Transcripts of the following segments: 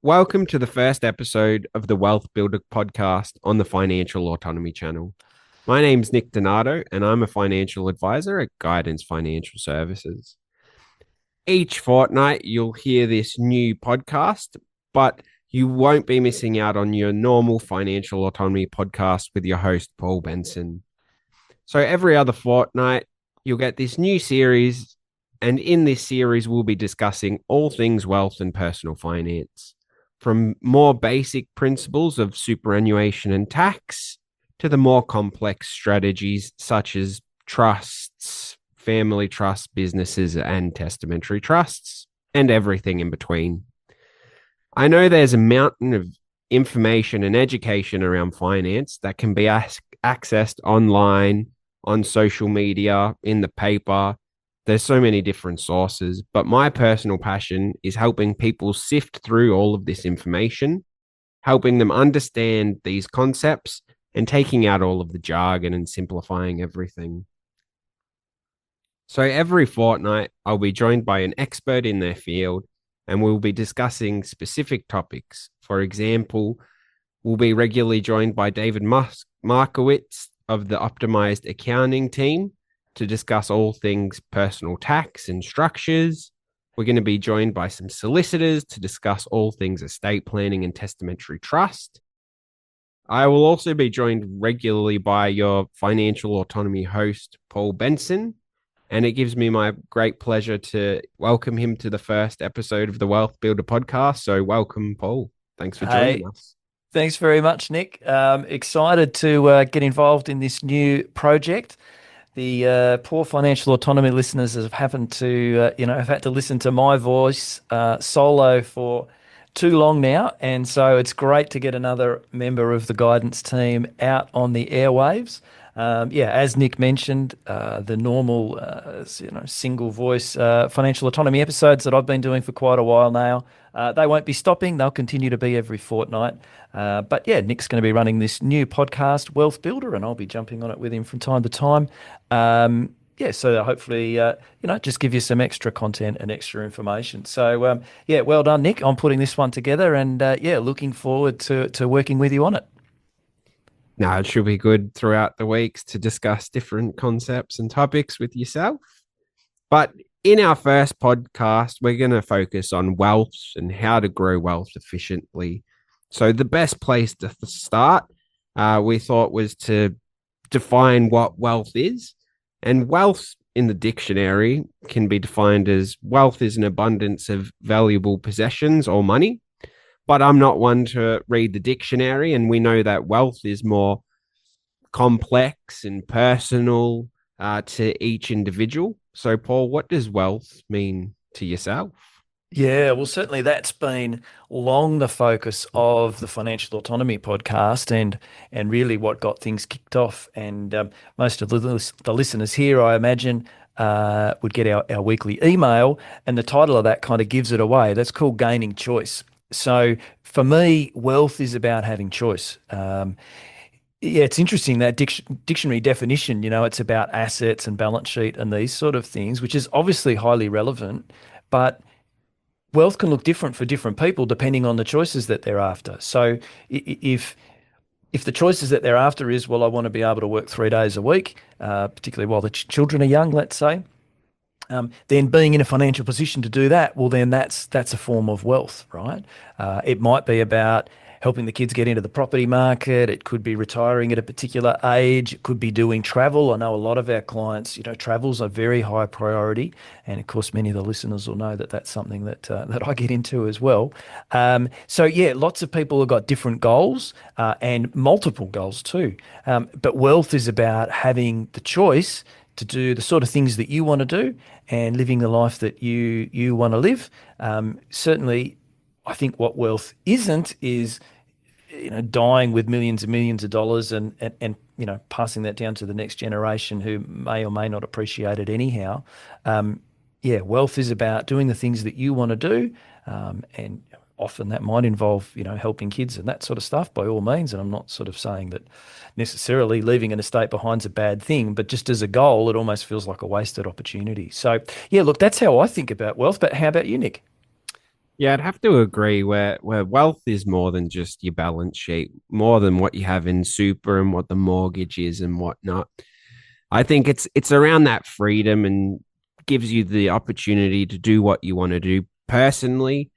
Welcome to the first episode of the Wealth Builder podcast on the Financial Autonomy channel. My name's Nick Donato, and I'm a financial advisor at Guidance Financial Services. Each fortnight, you'll hear this new podcast, but you won't be missing out on your normal financial autonomy podcast with your host, Paul Benson. So every other fortnight, you'll get this new series, and in this series, we'll be discussing all things wealth and personal finance, from more basic principles of superannuation and tax to the more complex strategies such as trusts, family trusts, businesses, and testamentary trusts, and everything in between. I know there's a mountain of information and education around finance that can be accessed online, on social media, in the paper. There's so many different sources, but my personal passion is helping people sift through all of this information, helping them understand these concepts and taking out all of the jargon and simplifying everything. So every fortnight, I'll be joined by an expert in their field and we'll be discussing specific topics. For example, we'll be regularly joined by David Markowitz of the Optimized Accounting team to discuss all things personal tax and structures. We're going to be joined by some solicitors to discuss all things estate planning and testamentary trust. I will also be joined regularly by your financial autonomy host, Paul Benson. And it gives me my great pleasure to welcome him to the first episode of the Wealth Builder podcast. So, welcome, Paul. Thanks for joining Hey, us. thanks very much, Nick. Excited to get involved in this new project. The poor financial autonomy listeners have happened to, have had to listen to my voice solo for too long now, and so it's great to get another member of the guidance team out on the airwaves. Yeah, as Nick mentioned, the normal, single voice financial autonomy episodes that I've been doing for quite a while now, they won't be stopping. They'll continue to be every fortnight. But yeah, Nick's going to be running this new podcast, Wealth Builder, and I'll be jumping on it with him from time to time. Yeah, so hopefully, just give you some extra content and extra information. So, yeah, well done, Nick, on putting this one together, and yeah, looking forward to working with you on it. Now, it should be good throughout the weeks to discuss different concepts and topics with yourself. But in our first podcast, we're going to focus on wealth and how to grow wealth efficiently. So, the best place to start, we thought, was to define what wealth is. And wealth in the dictionary can be defined as wealth is an abundance of valuable possessions or money. But I'm not one to read the dictionary. And we know that wealth is more complex and personal to each individual. So, Paul, what does wealth mean to yourself? Yeah, well, certainly that's been long the focus of the Financial Autonomy podcast, and really what got things kicked off. And most of the listeners here, I imagine, would get our weekly email, and the title of that kind of gives it away. That's called Gaining Choice. So for me, wealth is about having choice. Yeah, it's interesting that dictionary definition, it's about assets and balance sheet and these sort of things, which is obviously highly relevant, but wealth can look different for different people depending on the choices that they're after. So if the choices that they're after is, well, I want to be able to work 3 days a week, particularly while the children are young, let's say, then being in a financial position to do that, well, then that's a form of wealth, right? It might be about helping the kids get into the property market. It could be retiring at a particular age. It could be doing travel. I know a lot of our clients, travel's a very high priority, and of course, many of the listeners will know that that's something that I get into as well. So yeah, lots of people have got different goals and multiple goals too. But wealth is about having the choice to do the sort of things that you want to do and living the life that you want to live. Certainly, I think what wealth isn't is dying with millions and millions of dollars and passing that down to the next generation who may or may not appreciate it anyhow. Yeah, wealth is about doing the things that you want to do, and often that might involve helping kids and that sort of stuff by all means. And I'm not sort of saying that necessarily leaving an estate behind's a bad thing, but just as a goal, it almost feels like a wasted opportunity. So yeah, look, that's how I think about wealth. But how about you, Nick? Yeah, I'd have to agree where wealth is more than just your balance sheet, more than what you have in super and what the mortgage is and whatnot. I think it's around that freedom and gives you the opportunity to do what you want to do. Personally,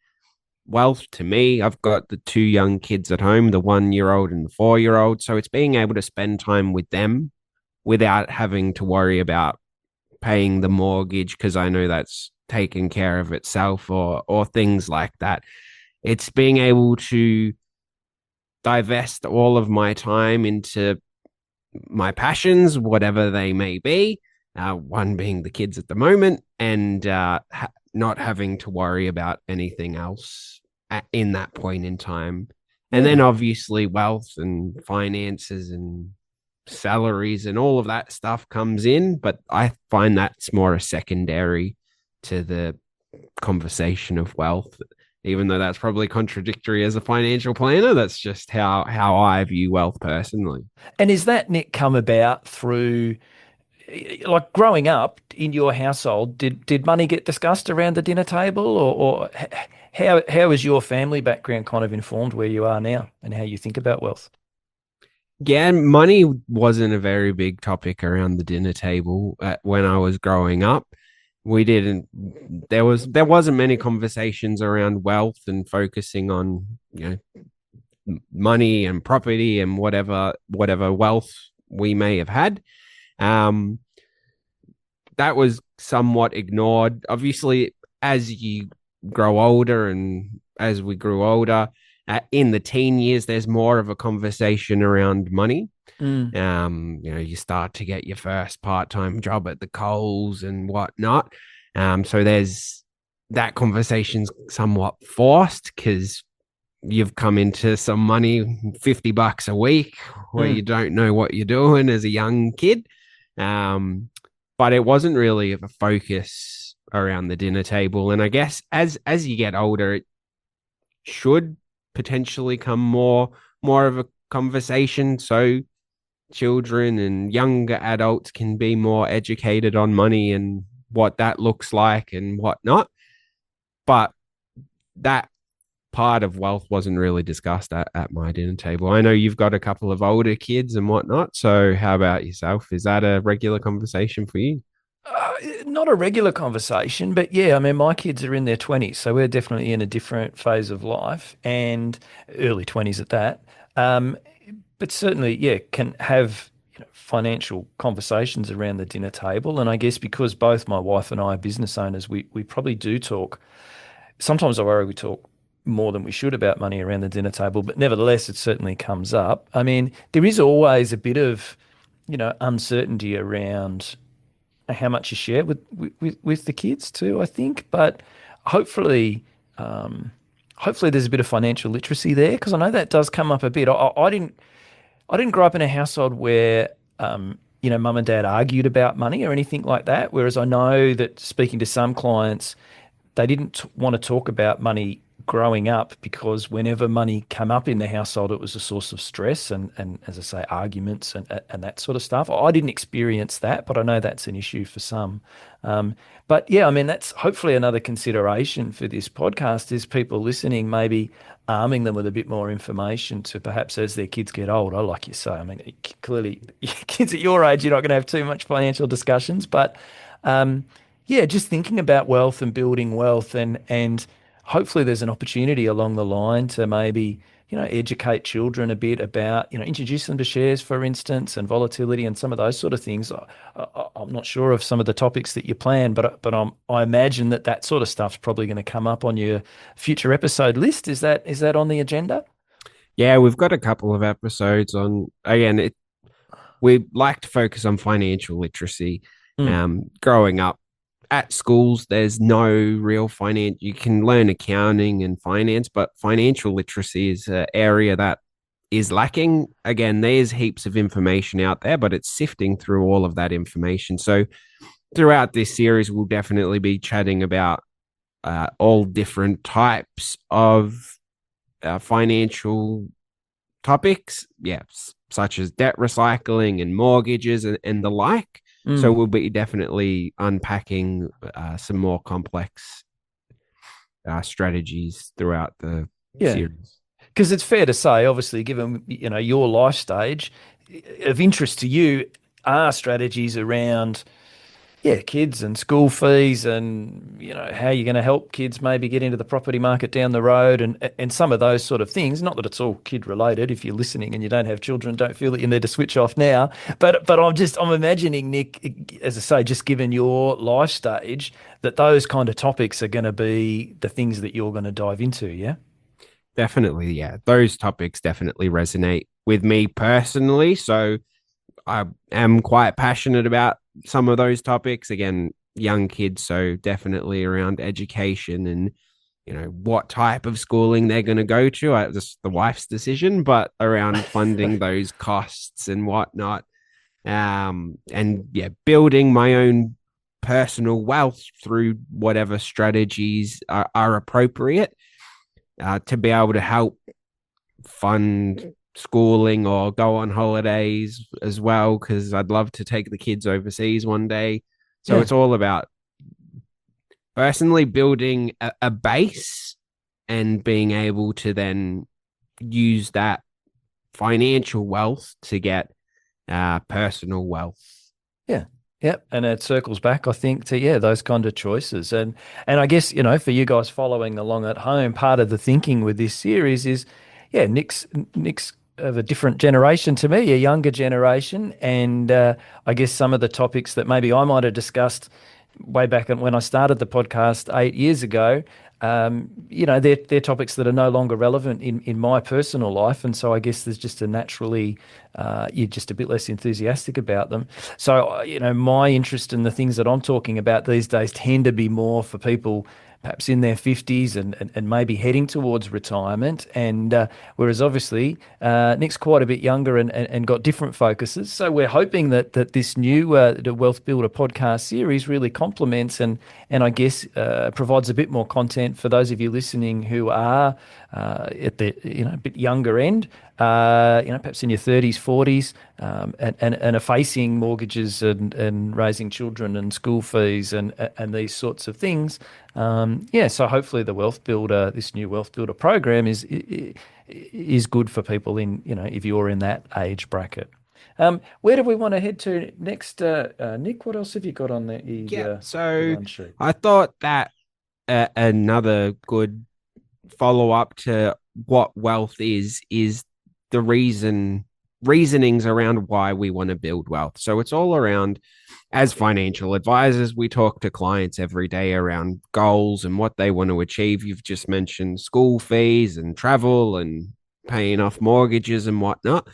wealth to me, I've got the two young kids at home, the 1 year old and the 4 year old. So it's being able to spend time with them without having to worry about paying the mortgage because I know that's taken care of itself or things like that. It's being able to divest all of my time into my passions, whatever they may be. One being the kids at the moment, and not having to worry about anything else in that point in time. And then Yeah. obviously wealth and finances and salaries and all of that stuff comes in, but I find that's more a secondary to the conversation of wealth. Even though that's probably contradictory as a financial planner, that's just how I view wealth personally. And is that, Nick, come about through like growing up in your household? Did money get discussed around the dinner table, or how is your family background kind of informed where you are now and how you think about wealth? Yeah, money wasn't a very big topic around the dinner table when I was growing up. We didn't. There wasn't many conversations around wealth and focusing on money and property and whatever wealth we may have had. Um, that was somewhat ignored. Obviously, as you grow older and as we grew older, in the teen years, there's more of a conversation around money. Mm. You start to get your first part-time job at the Coles and whatnot. So there's that conversation's somewhat forced because you've come into some money, $50 a week, where Mm. you don't know what you're doing as a young kid. Um, but it wasn't really of a focus around the dinner table. And I guess as you get older, it should potentially come more of a conversation. So children and younger adults can be more educated on money and what that looks like and whatnot. But that part of wealth wasn't really discussed at my dinner table. I know you've got a couple of older kids and whatnot. So how about yourself? Is that a regular conversation for you? Uh, Not a regular conversation, but yeah, I mean, my kids are in their 20s, so we're definitely in a different phase of life and early 20s at that. Um, but certainly, yeah, can have financial conversations around the dinner table. And I guess because both my wife and I are business owners, we probably do talk. Sometimes I worry we talk more than we should about money around the dinner table, but nevertheless, it certainly comes up. I mean, there is always a bit of, uncertainty around how much you share with the kids too, I think. But hopefully, um, hopefully there's a bit of financial literacy there because I know that does come up a bit. I didn't grow up in a household where mum and dad argued about money or anything like that. Whereas I know that speaking to some clients, they didn't want to talk about money growing up because whenever money came up in the household, it was a source of stress and as I say, arguments and that sort of stuff. I didn't experience that, but I know that's an issue for some. Um, but yeah, I mean, that's hopefully another consideration for this podcast is people listening, maybe arming them with a bit more information to perhaps as their kids get older, like you say. I mean, clearly, kids at your age, you're not going to have too much financial discussions, but um, yeah, just thinking about wealth and building wealth and hopefully there's an opportunity along the line to maybe, educate children a bit about, introduce them to shares, for instance, and volatility and some of those sort of things. I'm not sure of some of the topics that you plan, but I imagine that sort of stuff's probably going to come up on your future episode list. Is that on the agenda? Yeah, we've got a couple of episodes on again. We like to focus on financial literacy. Mm, Growing up at schools, there's no real finance. You can learn accounting and finance, but financial literacy is an area that is lacking. Again, there's heaps of information out there, but it's sifting through all of that information. So throughout this series, we'll definitely be chatting about all different types of financial topics, yeah, such as debt recycling and mortgages and the like. So mm. we'll be definitely unpacking some more complex strategies throughout the Yeah. series. Because it's fair to say, obviously, given your life stage, of interest to you are strategies around kids and school fees and how you're going to help kids maybe get into the property market down the road and some of those sort of things. Not that it's all kid related. If you're listening and you don't have children, don't feel that you need to switch off now. But I'm imagining, Nick, as I say, just given your life stage, that those kind of topics are going to be the things that you're going to dive into. Yeah. Definitely, yeah. Those topics definitely resonate with me personally. So I am quite passionate about some of those topics. Again, young kids, so definitely around education and what type of schooling they're going to go to. Just the wife's decision, but around funding those costs and whatnot. And yeah, building my own personal wealth through whatever strategies are appropriate to be able to help fund schooling or go on holidays as well, because I'd love to take the kids overseas one day. So Yeah. it's all about personally building a base and being able to then use that financial wealth to get personal wealth. Yeah. Yep. And it circles back, I think, to those kind of choices. And I guess, for you guys following along at home, part of the thinking with this series is, Nick's of a different generation to me, a younger generation. And I guess some of the topics that maybe I might have discussed way back when I started the podcast 8 years ago, they're topics that are no longer relevant in my personal life. And so I guess there's just a naturally, you're just a bit less enthusiastic about them. So, my interest in the things that I'm talking about these days tend to be more for people perhaps in their 50s and maybe heading towards retirement. And whereas obviously Nick's quite a bit younger and got different focuses. So we're hoping that this new the Wealth Builder podcast series really complements and I guess provides a bit more content for those of you listening who are at the a bit younger end, perhaps in your 30s, 40s, and are facing mortgages and raising children and school fees and these sorts of things. So hopefully the Wealth Builder, this new Wealth Builder program is good for people in, if you're in that age bracket. Where do we want to head to next, Nick? What else have you got on the Yeah. the So run sheet? I thought that another good follow up to what wealth is the reasonings around why we want to build wealth. So it's all around, as financial advisors, we talk to clients every day around goals and what they want to achieve. You've just mentioned school fees and travel and paying off mortgages and whatnot.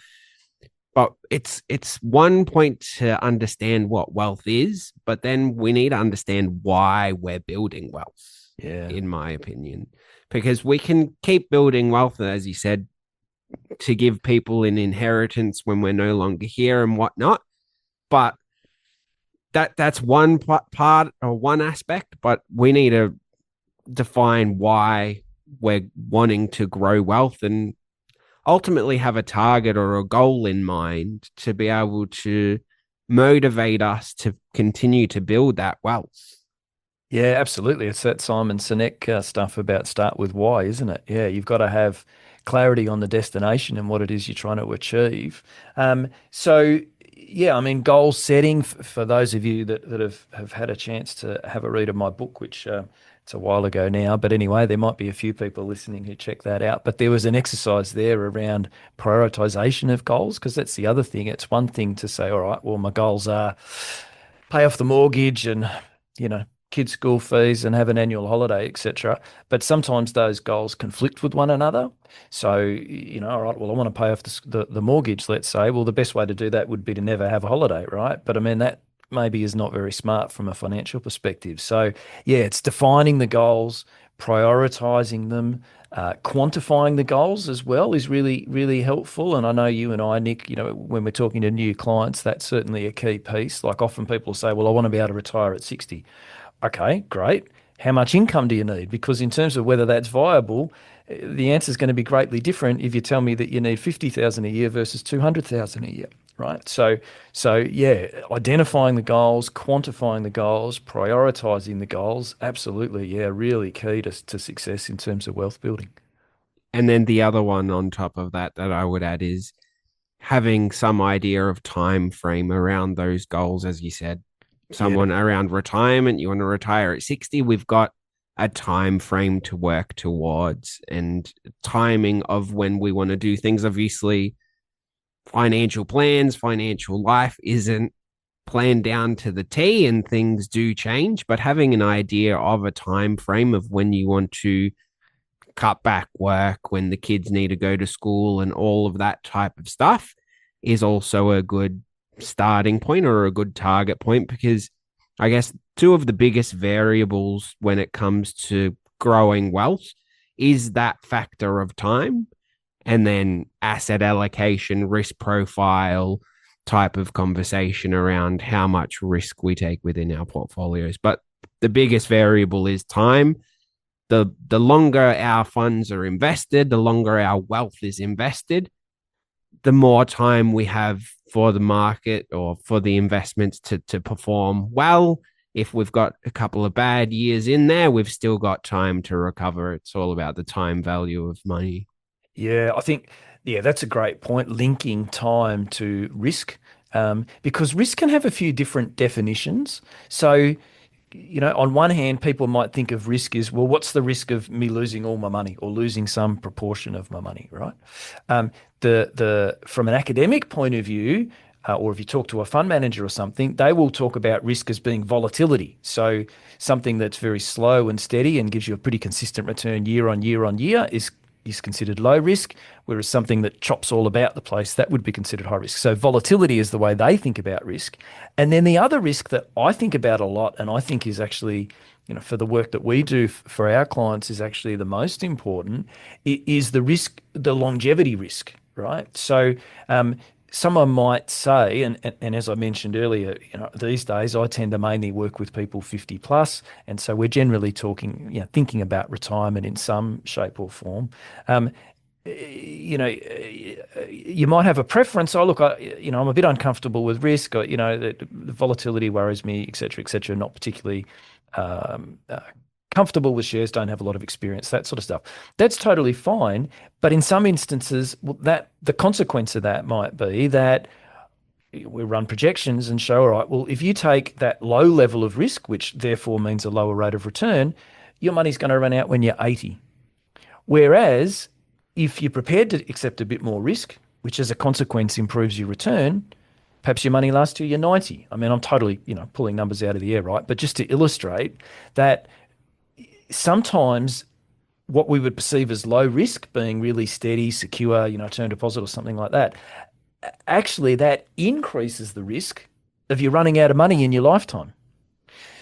But it's one point to understand what wealth is, but then we need to understand why we're building wealth, Yeah. in my opinion. Because we can keep building wealth, as you said, to give people an inheritance when we're no longer here and whatnot. But that's one part or one aspect, but we need to define why we're wanting to grow wealth and ultimately have a target or a goal in mind to be able to motivate us to continue to build that wealth. Yeah, absolutely. It's that Simon Sinek stuff about start with why, isn't it? Yeah, you've got to have clarity on the destination and what it is you're trying to achieve. I mean, goal setting for those of you that have had a chance to have a read of my book, which it's a while ago now. But anyway, there might be a few people listening who check that out. But there was an exercise there around prioritization of goals, because that's the other thing. It's one thing to say, all right, well, my goals are pay off the mortgage and, kids' school fees and have an annual holiday, etc. But sometimes those goals conflict with one another. So, all right, well, I want to pay off the mortgage, let's say. Well, the best way to do that would be to never have a holiday, right? But I mean, that maybe is not very smart from a financial perspective. So, yeah, it's defining the goals, prioritizing them, quantifying the goals as well is really, really helpful. And I know you and I, Nick, when we're talking to new clients, that's certainly a key piece. Like often people say, well, I want to be able to retire at 60. Okay, great. How much income do you need? Because in terms of whether that's viable, the answer is going to be greatly different if you tell me that you need 50,000 a year versus 200,000 a year, right? So yeah, identifying the goals, quantifying the goals, prioritizing the goals, absolutely, yeah, really key to success in terms of wealth building. And then the other one on top of that that I would add is having some idea of time frame around those goals, as you said. Yeah. Someone around retirement, you want to retire at 60, we've got a time frame to work towards and timing of when we want to do things. Obviously, financial plans, financial life isn't planned down to the T and things do change, but having an idea of a time frame of when you want to cut back work, when the kids need to go to school and all of that type of stuff is also a good starting point or a good target point, because I guess two of the biggest variables when it comes to growing wealth is that factor of time, and then asset allocation, risk profile type of conversation around how much risk we take within our portfolios. But the biggest variable is time. The longer our funds are invested, the longer our wealth is invested, the more time we have for the market or for the investments to perform well. If we've got a couple of bad years in there, we've still got time to recover. It's all about the time value of money. Yeah, I think, yeah, that's a great point, linking time to risk, because risk can have a few different definitions. So, on one hand, people might think of risk as, well, what's the risk of me losing all my money or losing some proportion of my money, right? From an academic point of view, or if you talk to a fund manager or something, they will talk about risk as being volatility. So something that's very slow and steady and gives you a pretty consistent return year on year on year is considered low risk, whereas something that chops all about the place, that would be considered high risk. So volatility is the way they think about risk. And then the other risk that I think about a lot, and I think is actually, for the work that we do for our clients is actually the most important, is the risk, the longevity risk, right? So someone might say, and as I mentioned earlier, these days I tend to mainly work with people 50 plus, and so we're generally talking, thinking about retirement in some shape or form. You might have a preference. Oh, look, I'm a bit uncomfortable with risk, or the volatility worries me, et cetera, not particularly um, uh, comfortable with shares, don't have a lot of experience, that sort of stuff. That's totally fine. But in some instances, that the consequence of that might be that we run projections and show, all right, well, if you take that low level of risk, which therefore means a lower rate of return, your money's going to run out when you're 80. Whereas if you're prepared to accept a bit more risk, which as a consequence improves your return, perhaps your money lasts till you're 90. I mean, I'm totally, pulling numbers out of the air, right? But just to illustrate that sometimes what we would perceive as low risk being really steady, secure, term deposit or something like that, actually that increases the risk of you running out of money in your lifetime.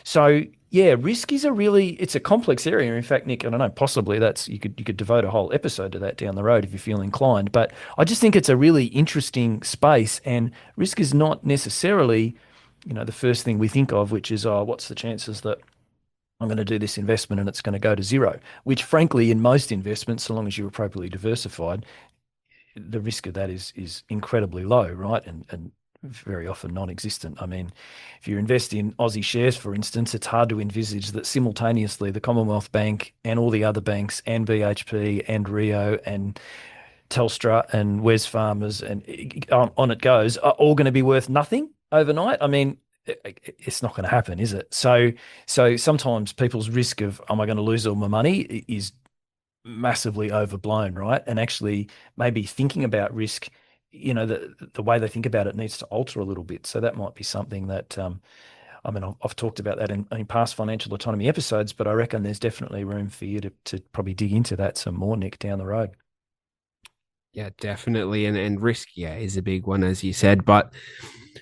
So yeah, risk is it's a complex area. In fact, Nick, I don't know, possibly you could devote a whole episode to that down the road if you feel inclined. But I just think it's a really interesting space, and risk is not necessarily, the first thing we think of, which is, oh, what's the chances that I'm going to do this investment and it's going to go to zero, which frankly, in most investments, so long as you're appropriately diversified, the risk of that is incredibly low, right? And very often non-existent. I mean, if you invest in Aussie shares, for instance, it's hard to envisage that simultaneously the Commonwealth Bank and all the other banks and BHP and Rio and Telstra and Wesfarmers and on it goes are all going to be worth nothing overnight. I mean, it's not going to happen, is it? So sometimes people's risk of, am I going to lose all my money, is massively overblown, right? And actually maybe thinking about risk, the way they think about it needs to alter a little bit. So that might be something that, I've talked about that in past financial autonomy episodes, but I reckon there's definitely room for you to probably dig into that some more, Nick, down the road. Yeah, definitely. And risk, yeah, is a big one, as you said. But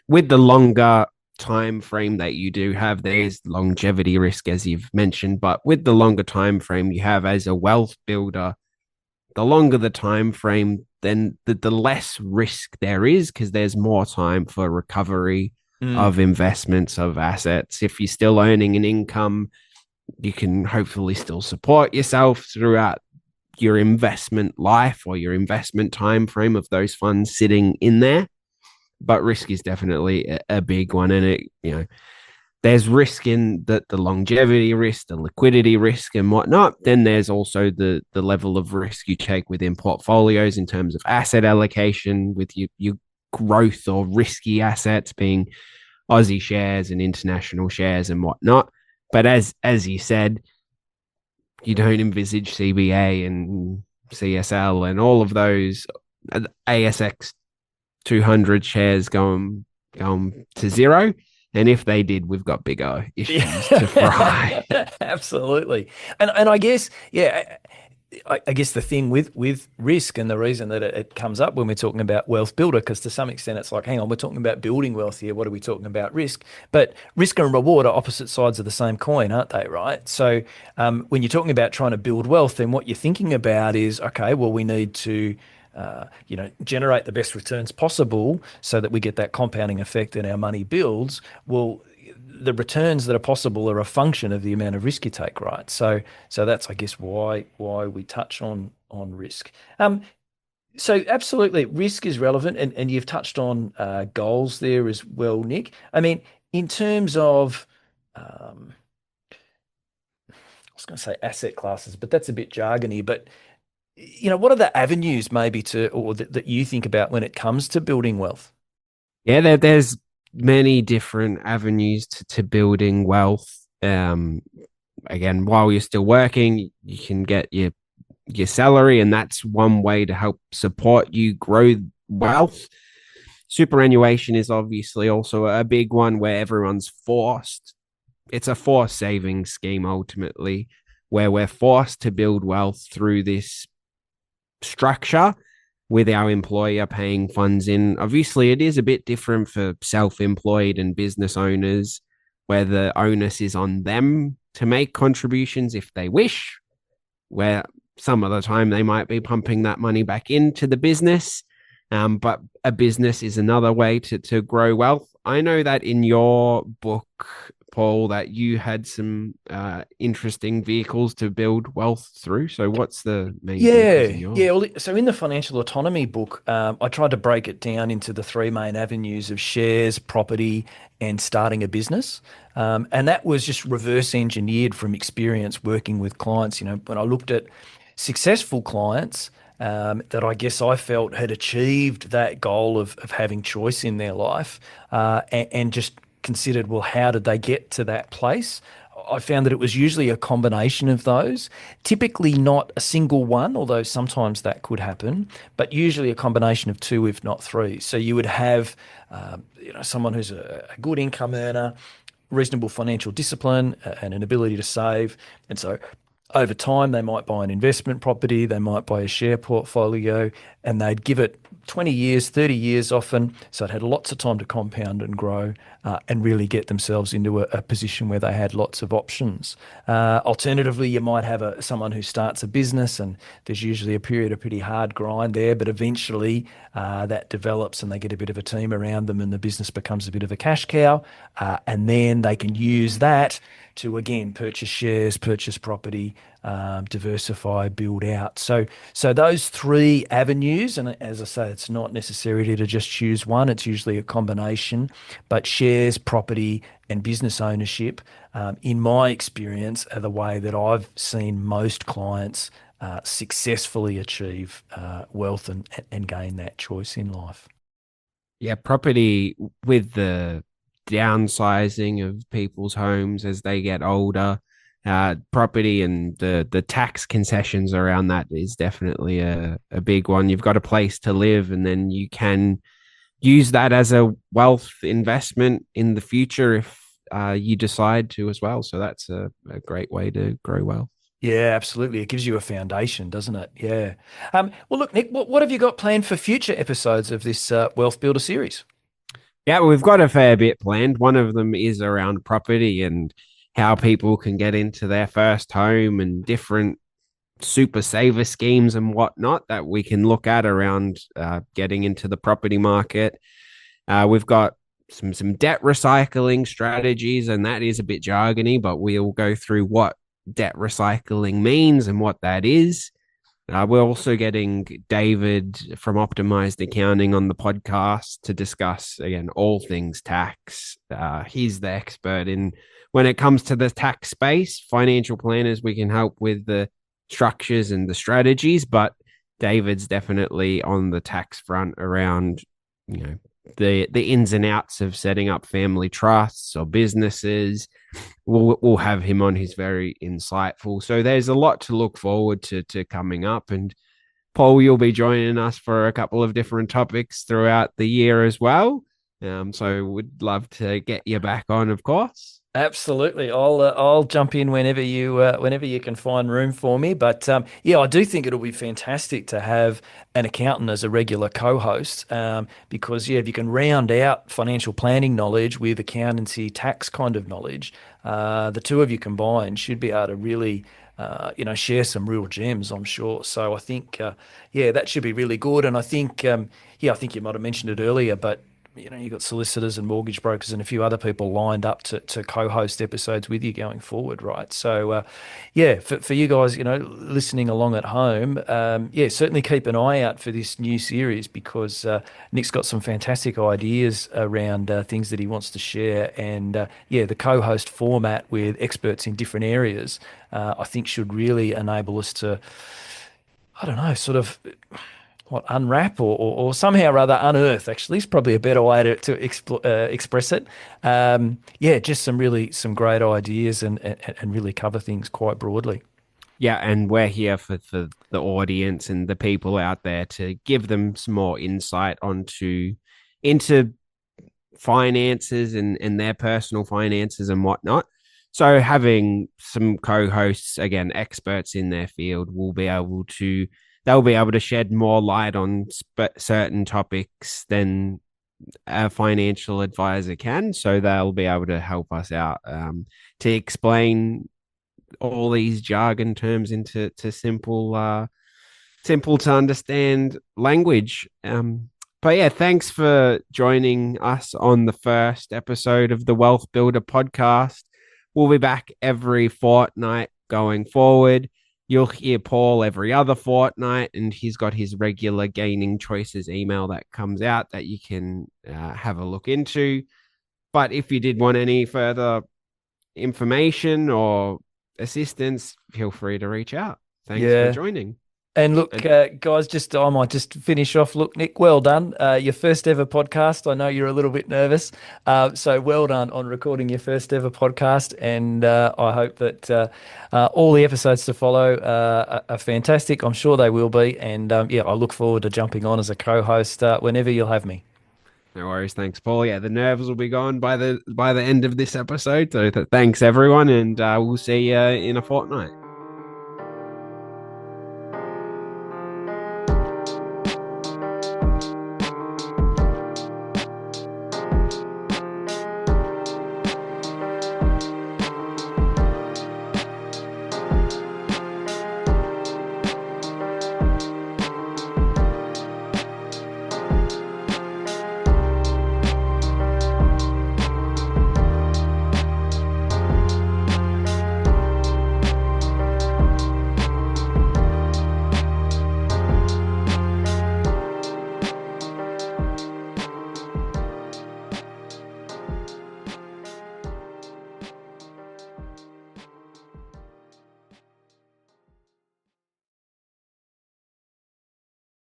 with the longer time frame that you do have, there is longevity risk, as you've mentioned. But with the longer time frame you have as a wealth builder, the longer the time frame, then the less risk there is, because there's more time for recovery of investments, of assets. If you're still earning an income, you can hopefully still support yourself throughout your investment life or your investment time frame of those funds sitting in there. but risk is definitely a big one. And there's risk in the longevity risk, the liquidity risk, and whatnot. Then there's also the level of risk you take within portfolios in terms of asset allocation with your growth or risky assets being Aussie shares and international shares and whatnot. But as you said, you don't envisage CBA and CSL and all of those ASX 200 shares going to zero. And if they did, we've got bigger issues to fry. Absolutely. And I guess, yeah, I guess the thing with risk and the reason that it comes up when we're talking about wealth builder, because to some extent it's like, hang on, we're talking about building wealth here. What are we talking about risk? But risk and reward are opposite sides of the same coin, aren't they? Right. So when you're talking about trying to build wealth, then what you're thinking about is, okay, well, we need to generate the best returns possible so that we get that compounding effect and our money builds. Well, the returns that are possible are a function of the amount of risk you take, right? So that's, I guess, why we touch on risk. So absolutely, risk is relevant, and you've touched on goals there as well, Nick. I mean, in terms of, I was going to say asset classes, but that's a bit jargony. But what are the avenues maybe that you think about when it comes to building wealth? Yeah, there's many different avenues to building wealth. Again, while you're still working, you can get your salary, and that's one way to help support you grow wealth. Superannuation is obviously also a big one where everyone's forced. It's a forced saving scheme ultimately, where we're forced to build wealth through this structure with our employer paying funds in. Obviously, it is a bit different for self-employed and business owners, where the onus is on them to make contributions if they wish, where some of the time they might be pumping that money back into the business. But a business is another way to grow wealth. I know that in your book, Paul, that you had some interesting vehicles to build wealth through. So, what's the main vehicles in Yeah. yours? Well, so in the financial autonomy book, I tried to break it down into the three main avenues of shares, property, and starting a business. And that was just reverse engineered from experience working with clients. When I looked at successful clients that I guess I felt had achieved that goal of having choice in their life, and just considered, well, how did they get to that place? I found that it was usually a combination of those, typically not a single one, although sometimes that could happen, but usually a combination of two, if not three. So you would have, someone who's a good income earner, reasonable financial discipline, and an ability to save. And so over time, they might buy an investment property, they might buy a share portfolio, and they'd give it 20 years, 30 years often. So it had lots of time to compound and grow, and really get themselves into a position where they had lots of options. Alternatively, you might have someone who starts a business, and there's usually a period of pretty hard grind there, but eventually that develops and they get a bit of a team around them, and the business becomes a bit of a cash cow. And then they can use that to again purchase shares, purchase property, diversify, build out. So those three avenues, and as I say, it's not necessary to just choose one. It's usually a combination, but shares, property, and business ownership, in my experience, are the way that I've seen most clients successfully achieve wealth and gain that choice in life. Yeah, property with the downsizing of people's homes as they get older, property and the tax concessions around that is definitely a big one. You've got a place to live, and then you can use that as a wealth investment in the future if you decide to as well. So that's a great way to grow wealth. Yeah, absolutely. It gives you a foundation, doesn't it? Yeah. Well, look, Nick, what have you got planned for future episodes of this Wealth Builder series? Yeah, we've got a fair bit planned. One of them is around property and how people can get into their first home and different super saver schemes and whatnot that we can look at around getting into the property market. We've got some debt recycling strategies, and that is a bit jargony, but we'll go through what debt recycling means and what that is. We're also getting David from Optimized Accounting on the podcast to discuss, again, all things tax. He's the expert in when it comes to the tax space. Financial planners, we can help with the structures and the strategies, but David's definitely on the tax front around, the ins and outs of setting up family trusts or businesses. We'll have him on. He's very insightful. So there's a lot to look forward to coming up. And Paul, you'll be joining us for a couple of different topics throughout the year as well. So we'd love to get you back on, of course. Absolutely. I'll jump in whenever you can find room for me. But yeah, I do think it'll be fantastic to have an accountant as a regular co-host, because yeah, if you can round out financial planning knowledge with accountancy tax kind of knowledge, the two of you combined should be able to really share some real gems, I'm sure. So I think, yeah, that should be really good. And I think, yeah, I think you might have mentioned it earlier, but you've got solicitors and mortgage brokers and a few other people lined up to co-host episodes with you going forward, right? So, yeah, for you guys, listening along at home, yeah, certainly keep an eye out for this new series because Nick's got some fantastic ideas around things that he wants to share. And yeah, the co-host format with experts in different areas, I think should really enable us to, I don't know, sort of unwrap or somehow or other unearth actually is probably a better way to express it. Yeah, just some great ideas and really cover things quite broadly. Yeah, and we're here for the audience and the people out there to give them some more insight into finances and their personal finances and whatnot. So having some co-hosts, again, experts in their field, they'll be able to shed more light on certain topics than a financial advisor can. So they'll be able to help us out to explain all these jargon terms into simple to understand language. But yeah, thanks for joining us on the first episode of the Wealth Builder podcast. We'll be back every fortnight going forward. You'll hear Paul every other fortnight, and he's got his regular Gaining Choices email that comes out that you can have a look into. But if you did want any further information or assistance, feel free to reach out. Thanks for Yeah. joining. And look, And guys, I might just finish off. Look, Nick, well done. Your first ever podcast. I know you're a little bit nervous. So well done on recording your first ever podcast. And I hope that all the episodes to follow are fantastic. I'm sure they will be. And yeah, I look forward to jumping on as a co-host whenever you'll have me. no worries, thanks, Paul. Yeah, the nerves will be gone by the end of this episode. So thanks, everyone, and we'll see you in a fortnight.